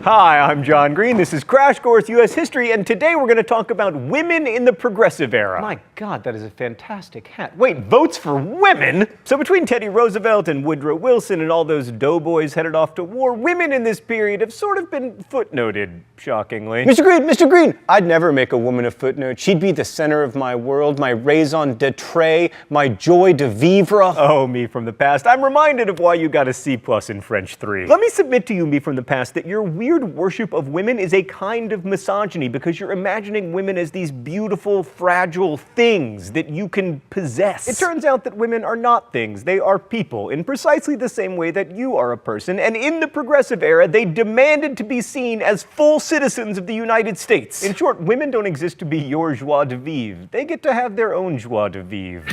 Hi, I'm John Green. This is Crash Course U.S. History, and today we're going to talk about women in the Progressive Era. My God, that is a fantastic hat. Wait, votes for women? So between Teddy Roosevelt and Woodrow Wilson and all those doughboys headed off to war, women in this period have sort of been footnoted, shockingly. Mr. Green, I'd never make a woman a footnote. She'd be the center of my world, my raison d'etre, my joie de vivre. Oh, me from the past. I'm reminded of why you got a C+ in French 3. Let me submit to you, me from the past, that your weird worship of women is a kind of misogyny because you're imagining women as these beautiful, fragile things that you can possess. It turns out that women are not things. They are people in precisely the same way that you are a person, and in the Progressive Era, they demanded to be seen as full citizens of the United States. In short, women don't exist to be your joie de vivre. They get to have their own joie de vivre.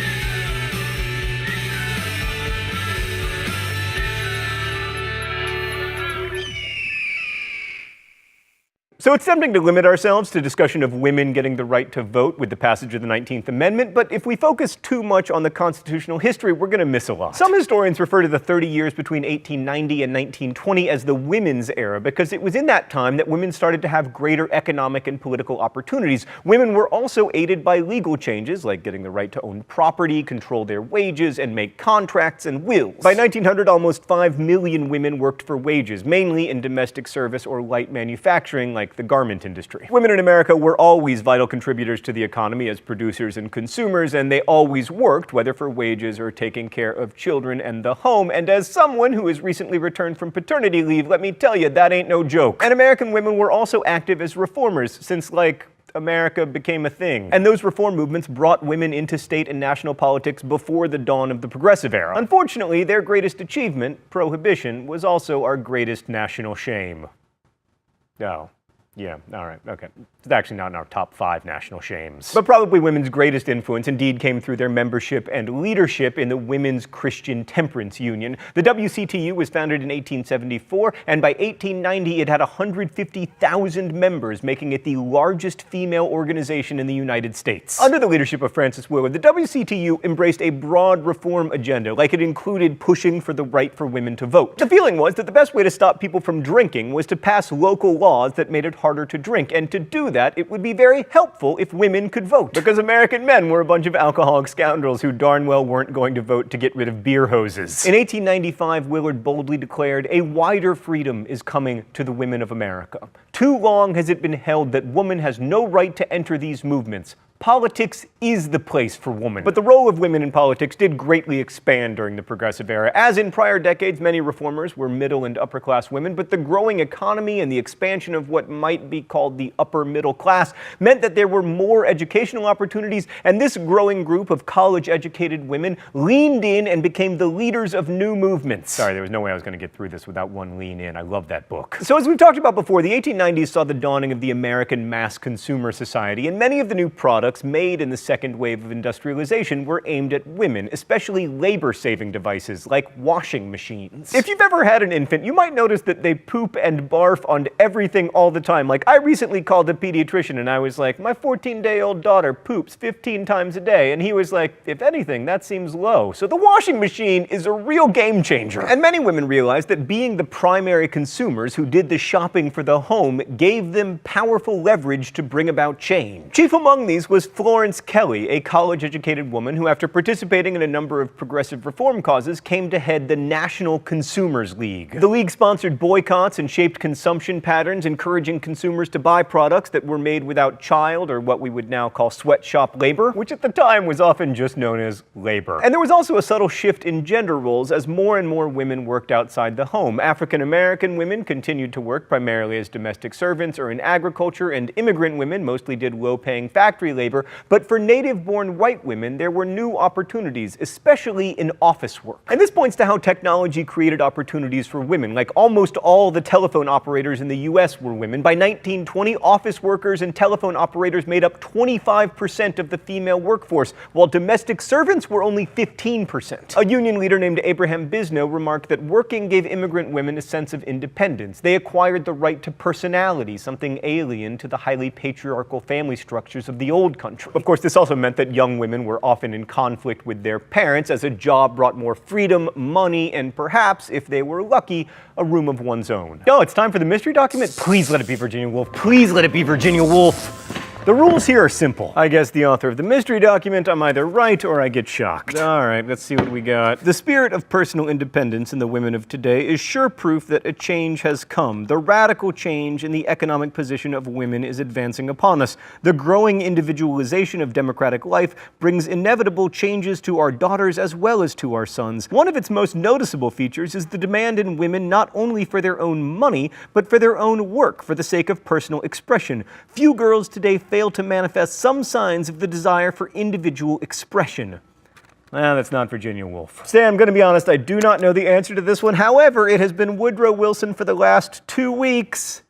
So it's tempting to limit ourselves to discussion of women getting the right to vote with the passage of the 19th Amendment, but if we focus too much on the constitutional history, we're going to miss a lot. Some historians refer to the 30 years between 1890 and 1920 as the women's era because it was in that time that women started to have greater economic and political opportunities. Women were also aided by legal changes like getting the right to own property, control their wages, and make contracts and wills. By 1900, almost 5 million women worked for wages, mainly in domestic service or light manufacturing like the garment industry. Women in America were always vital contributors to the economy as producers and consumers, and they always worked, whether for wages or taking care of children and the home. And as someone who has recently returned from paternity leave, let me tell you, that ain't no joke. And American women were also active as reformers since, America became a thing. And those reform movements brought women into state and national politics before the dawn of the Progressive Era. Unfortunately, their greatest achievement, prohibition, was also our greatest national shame. Oh. Yeah, all right, okay. It's actually not in our top 5 national shames. But probably women's greatest influence indeed came through their membership and leadership in the Women's Christian Temperance Union. The WCTU was founded in 1874, and by 1890 it had 150,000 members, making it the largest female organization in the United States. Under the leadership of Frances Willard, the WCTU embraced a broad reform agenda, like it included pushing for the right for women to vote. The feeling was that the best way to stop people from drinking was to pass local laws that made it harder to drink, and to do that, it would be very helpful if women could vote, because American men were a bunch of alcoholic scoundrels who darn well weren't going to vote to get rid of beer hoses. In 1895, Willard boldly declared, "A wider freedom is coming to the women of America. Too long has it been held that woman has no right to enter these movements. Politics is the place for women." But the role of women in politics did greatly expand during the Progressive Era. As in prior decades, many reformers were middle and upper class women, but the growing economy and the expansion of what might be called the upper middle class meant that there were more educational opportunities, and this growing group of college-educated women leaned in and became the leaders of new movements. Sorry, there was no way I was going to get through this without one lean in. I love that book. So as we've talked about before, the 1890s saw the dawning of the American mass consumer society, and many of the new products made in the second wave of industrialization were aimed at women, especially labor-saving devices like washing machines. If you've ever had an infant, you might notice that they poop and barf on everything all the time. Like, I recently called a pediatrician and I was like, my 14-day-old daughter poops 15 times a day, and he was like, if anything, that seems low. So the washing machine is a real game changer. And many women realized that being the primary consumers who did the shopping for the home gave them powerful leverage to bring about change. Chief among these was Florence Kelley, a college-educated woman who, after participating in a number of progressive reform causes, came to head the National Consumers League. The league sponsored boycotts and shaped consumption patterns, encouraging consumers to buy products that were made without child, or what we would now call sweatshop labor, which at the time was often just known as labor. And there was also a subtle shift in gender roles as more and more women worked outside the home. African-American women continued to work primarily as domestic servants or in agriculture, and immigrant women mostly did low-paying factory labor, but for native-born white women, there were new opportunities, especially in office work. And this points to how technology created opportunities for women. Like, almost all the telephone operators in the US were women. By 1920, office workers and telephone operators made up 25% of the female workforce, while domestic servants were only 15%. A union leader named Abraham Bisno remarked that working gave immigrant women a sense of independence. They acquired the right to personality, something alien to the highly patriarchal family structures of the old old country. Of course, this also meant that young women were often in conflict with their parents, as a job brought more freedom, money, and perhaps, if they were lucky, a room of one's own. Oh, it's time for the mystery document? Please let it be Virginia Woolf. Please let it be Virginia Woolf. The rules here are simple. I guess the author of the mystery document, I'm either right or I get shocked. All right, let's see what we got. The spirit of personal independence in the women of today is sure proof that a change has come. The radical change in the economic position of women is advancing upon us. The growing individualization of democratic life brings inevitable changes to our daughters as well as to our sons. One of its most noticeable features is the demand in women not only for their own money, but for their own work for the sake of personal expression. Few girls today fail to manifest some signs of the desire for individual expression. That's not Virginia Woolf. Say, I'm going to be honest, I do not know the answer to this one. However, it has been Woodrow Wilson for the last 2 weeks.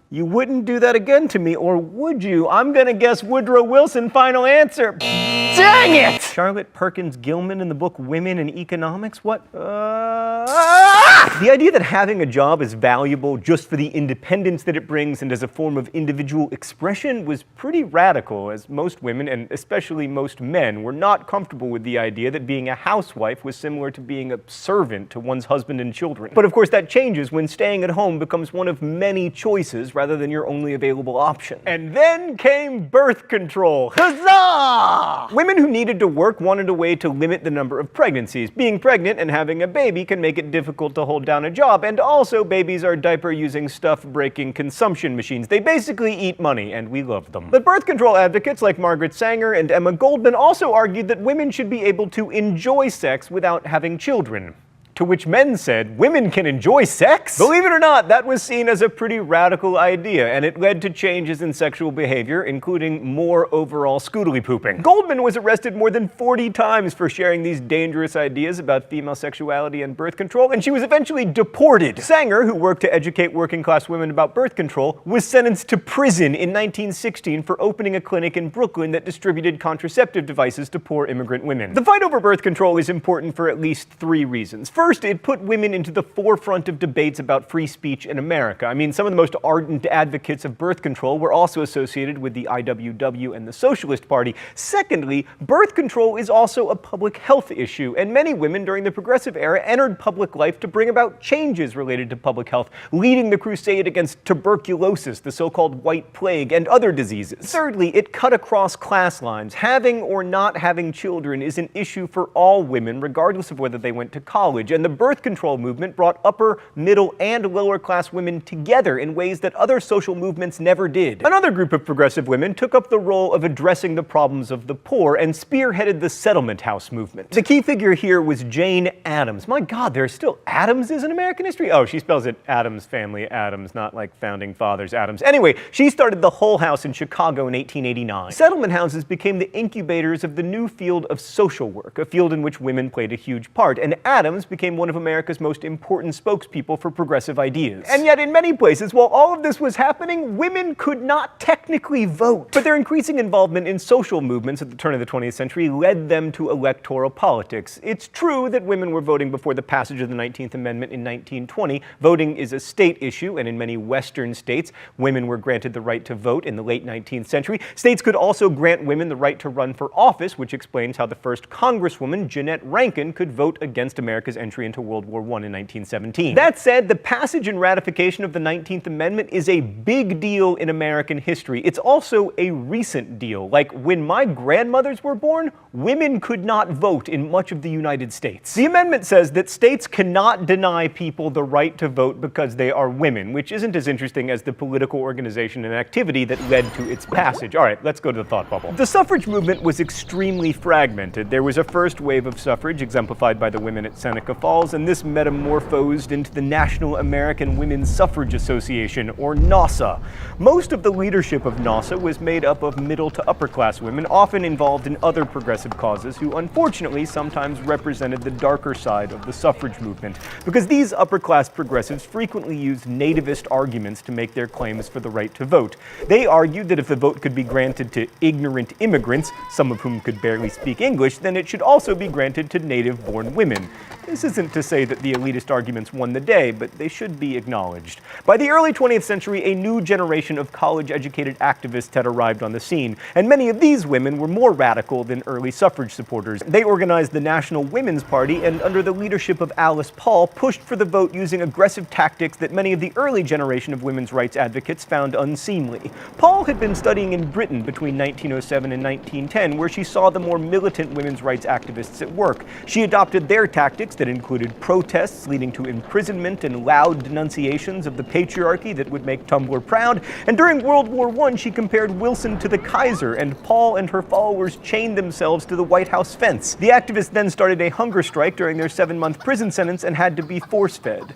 You wouldn't do that again to me, or would you? I'm going to guess Woodrow Wilson, final answer. Dang it! Charlotte Perkins Gilman in the book Women in Economics? What? The idea that having a job is valuable just for the independence that it brings and as a form of individual expression was pretty radical, as most women, and especially most men, were not comfortable with the idea that being a housewife was similar to being a servant to one's husband and children. But of course that changes when staying at home becomes one of many choices rather than your only available option. And then came birth control. Huzzah! Women who needed to work wanted a way to limit the number of pregnancies. Being pregnant and having a baby can make it difficult to hold down a job, and also babies are diaper-using, stuff-breaking consumption machines. They basically eat money, and we love them. But birth control advocates like Margaret Sanger and Emma Goldman also argued that women should be able to enjoy sex without having children. To which men said, women can enjoy sex? Believe it or not, that was seen as a pretty radical idea, and it led to changes in sexual behavior, including more overall scoodly pooping. Goldman was arrested more than 40 times for sharing these dangerous ideas about female sexuality and birth control, and she was eventually deported. Sanger, who worked to educate working-class women about birth control, was sentenced to prison in 1916 for opening a clinic in Brooklyn that distributed contraceptive devices to poor immigrant women. The fight over birth control is important for at least 3 reasons. First, it put women into the forefront of debates about free speech in America. I mean, some of the most ardent advocates of birth control were also associated with the IWW and the Socialist Party. Secondly, birth control is also a public health issue, and many women during the Progressive era entered public life to bring about changes related to public health, leading the crusade against tuberculosis, the so-called White Plague, and other diseases. Thirdly, it cut across class lines. Having or not having children is an issue for all women, regardless of whether they went to college, and the birth control movement brought upper, middle, and lower class women together in ways that other social movements never did. Another group of progressive women took up the role of addressing the problems of the poor and spearheaded the settlement house movement. The key figure here was Jane Addams. My God, there are still Adamses in American history? Oh, she spells it Addams Family Adams, not like Founding Fathers Adams. Anyway, she started the Hull House in Chicago in 1889. Settlement houses became the incubators of the new field of social work, a field in which women played a huge part, and Addams became one of America's most important spokespeople for progressive ideas. And yet, in many places, while all of this was happening, women could not technically vote. But their increasing involvement in social movements at the turn of the 20th century led them to electoral politics. It's true that women were voting before the passage of the 19th Amendment in 1920. Voting is a state issue, and in many Western states, women were granted the right to vote in the late 19th century. States could also grant women the right to run for office, which explains how the first Congresswoman, Jeanette Rankin, could vote against America's entry into World War I in 1917. That said, the passage and ratification of the 19th Amendment is a big deal in American history. It's also a recent deal. Like, when my grandmothers were born, women could not vote in much of the United States. The amendment says that states cannot deny people the right to vote because they are women, which isn't as interesting as the political organization and activity that led to its passage. All right, let's go to the thought bubble. The suffrage movement was extremely fragmented. There was a first wave of suffrage, exemplified by the women at Seneca Falls, and this metamorphosed into the National American Women's Suffrage Association, or NAWSA. Most of the leadership of NAWSA was made up of middle to upper class women, often involved in other progressive causes, who unfortunately sometimes represented the darker side of the suffrage movement, because these upper class progressives frequently used nativist arguments to make their claims for the right to vote. They argued that if the vote could be granted to ignorant immigrants, some of whom could barely speak English, then it should also be granted to native-born women. This is isn't to say that the elitist arguments won the day, but they should be acknowledged. By the early 20th century, a new generation of college-educated activists had arrived on the scene, and many of these women were more radical than early suffrage supporters. They organized the National Women's Party, and under the leadership of Alice Paul, pushed for the vote using aggressive tactics that many of the early generation of women's rights advocates found unseemly. Paul had been studying in Britain between 1907 and 1910, where she saw the more militant women's rights activists at work. She adopted their tactics that included protests leading to imprisonment and loud denunciations of the patriarchy that would make Tumblr proud, and during World War I she compared Wilson to the Kaiser, and Paul and her followers chained themselves to the White House fence. The activists then started a hunger strike during their 7-month prison sentence and had to be force-fed.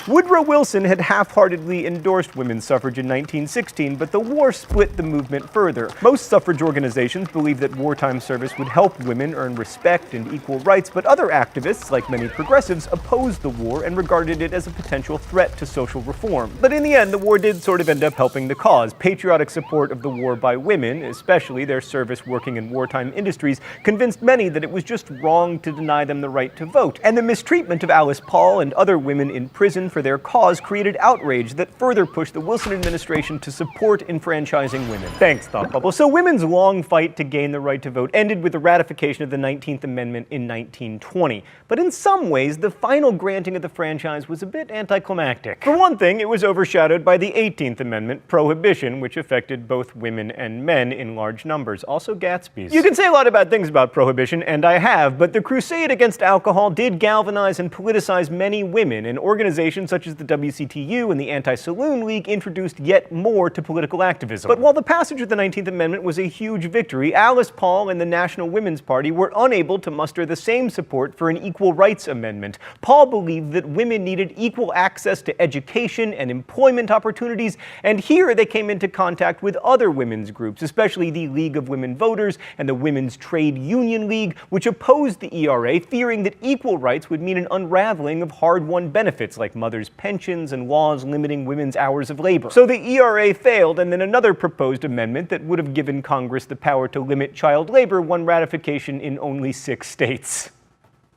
Woodrow Wilson had half-heartedly endorsed women's suffrage in 1916, but the war split the movement further. Most suffrage organizations believed that wartime service would help women earn respect and equal rights, but other activists, like many progressives, opposed the war and regarded it as a potential threat to social reform. But in the end, the war did sort of end up helping the cause. Patriotic support of the war by women, especially their service working in wartime industries, convinced many that it was just wrong to deny them the right to vote. And the mistreatment of Alice Paul and other women in prison for their cause created outrage that further pushed the Wilson administration to support enfranchising women. Thanks, Thought Bubble. So women's long fight to gain the right to vote ended with the ratification of the 19th Amendment in 1920. But in some ways, the final granting of the franchise was a bit anticlimactic. For one thing, it was overshadowed by the 18th Amendment, prohibition, which affected both women and men in large numbers. Also Gatsby's. You can say a lot of bad things about prohibition, and I have, but the crusade against alcohol did galvanize and politicize many women, and organizations such as the WCTU and the Anti-Saloon League introduced yet more to political activism. But while the passage of the 19th Amendment was a huge victory, Alice Paul and the National Women's Party were unable to muster the same support for an equal rights amendment. Paul believed that women needed equal access to education and employment opportunities, and here they came into contact with other women's groups, especially the League of Women Voters and the Women's Trade Union League, which opposed the ERA, fearing that equal rights would mean an unraveling of hard-won benefits like mothers' pensions and laws limiting women's hours of labor. So the ERA failed, and then another proposed amendment that would have given Congress the power to limit child labor won ratification in only 6 states.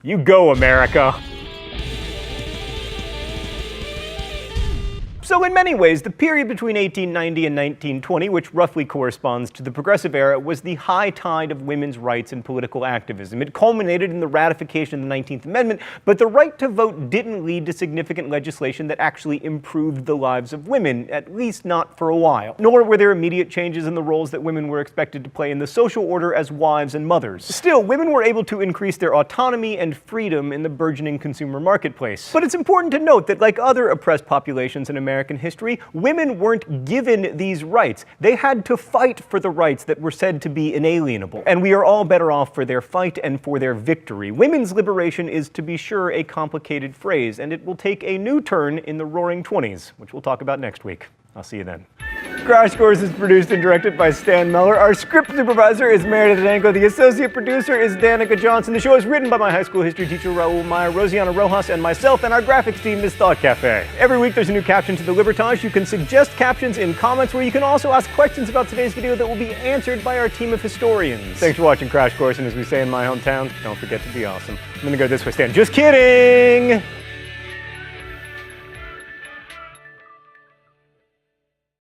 You go, America! So in many ways, the period between 1890 and 1920, which roughly corresponds to the Progressive Era, was the high tide of women's rights and political activism. It culminated in the ratification of the 19th Amendment, but the right to vote didn't lead to significant legislation that actually improved the lives of women, at least not for a while. Nor were there immediate changes in the roles that women were expected to play in the social order as wives and mothers. Still, women were able to increase their autonomy and freedom in the burgeoning consumer marketplace. But it's important to note that, like other oppressed populations in American history, women weren't given these rights. They had to fight for the rights that were said to be inalienable. And we are all better off for their fight and for their victory. Women's liberation is, to be sure, a complicated phrase, and it will take a new turn in the Roaring '20s, which we'll talk about next week. I'll see you then. Crash Course is produced and directed by Stan Meller. Our script supervisor is Meredith Danko. The associate producer is Danica Johnson. The show is written by my high school history teacher, Raul Meyer, Rosiana Rojas, and myself, and our graphics team is Thought Cafe. Every week there's a new caption to the Libertage. You can suggest captions in comments, where you can also ask questions about today's video that will be answered by our team of historians. Thanks for watching Crash Course, and as we say in my hometown, don't forget to be awesome. I'm gonna go this way, Stan. Just kidding!